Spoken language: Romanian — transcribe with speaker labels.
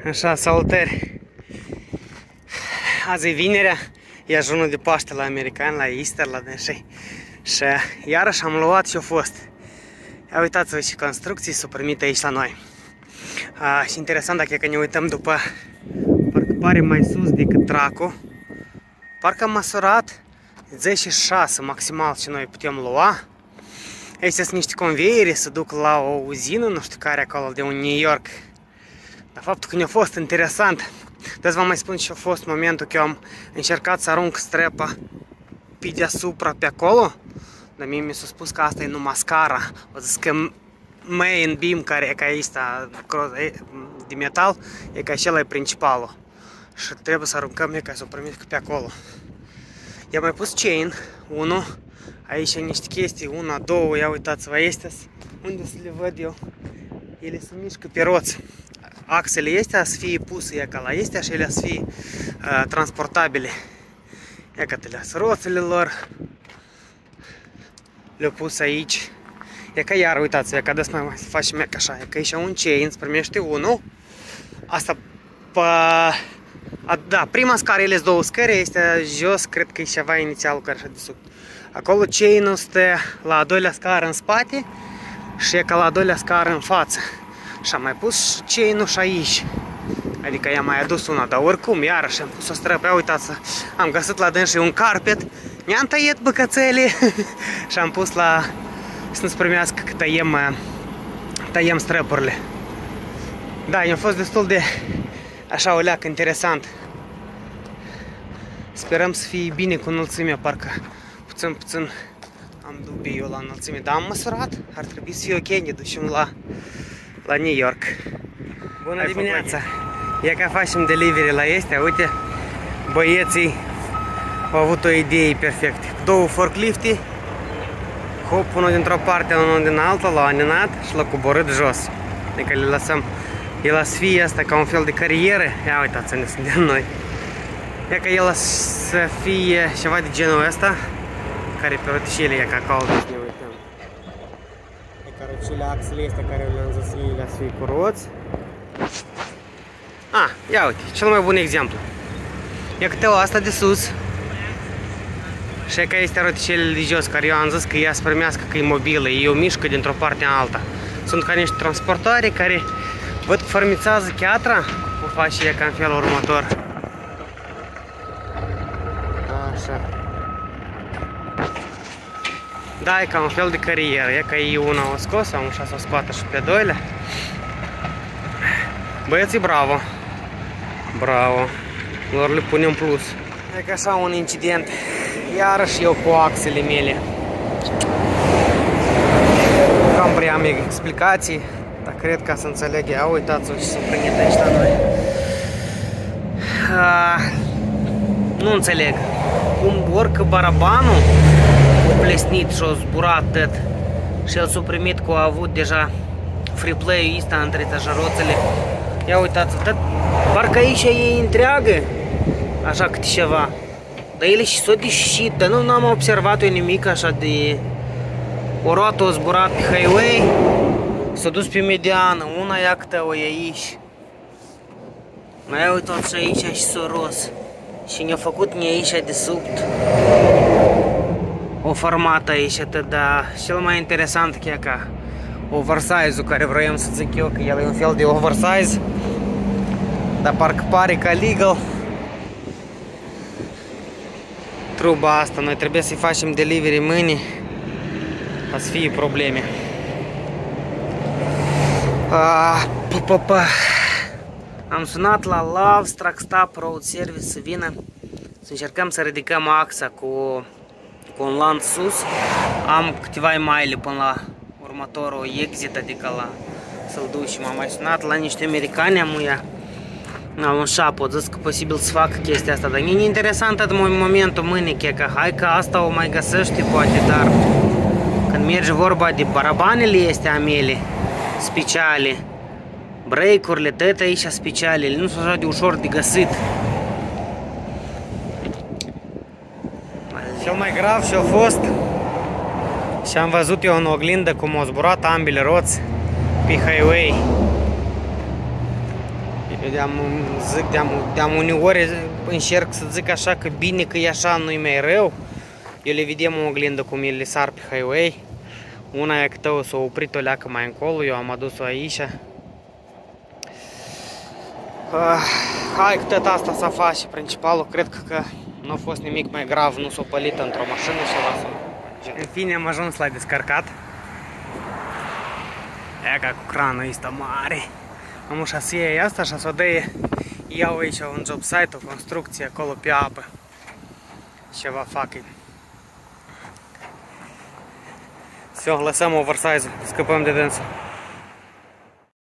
Speaker 1: Așa, salutări! Azi e vinerea, e ajunul de Paște la americani, la Easter, la dânsii. Și iarăși am luat și-o fost. Ia uitați-vă ce construcții s-au primit aici la noi. Și interesant dacă ne uităm după, parcă pare mai sus decât Dracu. Parcă am măsurat 16 maximal ce noi putem lua. Aici sunt niște conveiere, se duc la o uzină, nu știu care acolo, de un New York. Dar faptul că ne-a fost interesant, dar vă mai spun și a fost momentul că eu am încercat să arunc strepa pe deasupra, pe acolo. Dar mie mi s-a spus că asta e numai scara. O zis că main beam, care e ca ăsta de metal, e ca acela e principalul. Și trebuie să aruncăm ca să o primit pe acolo. I-am mai pus chain, 1. Aici niște chestii, 1, 2, ia uitați-vă, astea, unde să le văd eu. Ele se mișcă pe roți. Axele astea să fie puse ca la astea și ele să fie transportabile. Ia că le roțele lor. Le-au pus aici. E ca iar, uitați, e ca des mai facem ca așa. E că aici un chain, îți primește 1. Asta da, prima scară, ele sunt 2 scări, este jos, cred că e ceva inițialul care așa de sub. Acolo chain-ul stă la a doilea scară în spate și e ca la a doilea scară în față. Și am mai pus chain-ul și aici. Adică i-am mai adus una, dar oricum, iarăși am pus o străpă. Ia uitați, am găsit la dânsii un carpet, ne-am tăiat bucățele și am pus la să nu-ți primească că tăiem străpurile. Da, i-a fost destul de așa o leacă interesant. Sperăm să fie bine cu înălțimea, parcă puțin am dubii eu la înălțime, dar am măsurat, ar trebui să fie ok, ne ducem la New York. Bună dimineața! E că facem delivery la astea, uite, băieții au avut o idee perfectă. 2 forklifti, hop, unul dintr-o parte, unul din alta, l-au aninat și l-au coborât jos. Adică le lăsăm, el să fie asta ca un fel de carieră. Ia uitați, ne suntem noi. E că el să fie ceva de genul ăsta, care pe roticele e ca acolo, deci ne uităm. E ca roticele axele astea care le-am zis ele să fie cu roți. Ia uite, cel mai bun exemplu. E câteaua asta de sus. Și e că este roticelele de jos, care eu am zis că ea să primească că e mobilă, ei o mișcă dintr-o parte în alta. Sunt ca niște transportoare care văd că formițează cheatra, o face ea ca în felul următor. Așa. Da, e ca un fel de carieră, e ca e una o scos, am așa să o scoată și pe doilea. Băieții, bravo! Bravo! Lor le punem plus. E ca așa un incident. Iarăși eu cu axele mele. Cam prea am explicații, dar cred că să înțeleg. Ia uitați-vă ce s-a primit aici la noi. Nu înțeleg. Cum orică barabanul a plesnit și a zburat tot. Și el s-a primit că a avut deja free play-ul ăsta între tajaroțele. Ia uitați-vă, parcă aici e întreagă, așa câte ceva. Dar ele și s-o deșit, dar nu am observat eu nimic așa de... O roată a zburat pe highway, s-a dus pe mediană, una ia câte o e aici. Mai uitați și aici și s-o ros. Și ne-a făcut mie aici de sub. O formată aici, dar cel mai interesant că e ca oversize-ul care vroiam să zic eu, că el e un fel de oversize, dar parcă pare ca legal. Truba asta, noi trebuie să-i facem delivery mâine, ca să fie probleme. Am sunat la Love's Truck Stop Road Service să vină să încercăm să ridicăm axa cu un lanț sus. Am câteva e-maile până la următorul exit, adică la să-l ducem. Am mai sunat la niște americani, am un șap, o zis că posibil să facă chestia asta, dar e interesant în momentul mâine, că hai că asta o mai găsești poate, dar când merge vorba de barabanele astea mele speciale, break-urile, tot aici speciale, nu sunt așa de ușor de găsit. Cel mai grav și-a fost și am văzut eu în oglindă cum au zburat ambele roți pe highway. Eu de-am uneori încerc să zic așa că bine că e așa, nu-i mai rău. Eu le vedem în oglindă cum ele sar pe highway. Una e că tău s-a oprit o leacă mai încolo, eu am adus-o aici. Hai că tot asta s-a face, principalul, cred că nu a fost nimic mai grav, nu s-a pălit într-o mașină și lasă. În fine am ajuns la descărcat. Ea ca cu cranul ăsta mare. Am o șasie asta și o dăie. Iau aici un job site, o construcție acolo pe apă. Ceva fucking. Все, lăsăm oversize-ul, scăpăm de dânsul.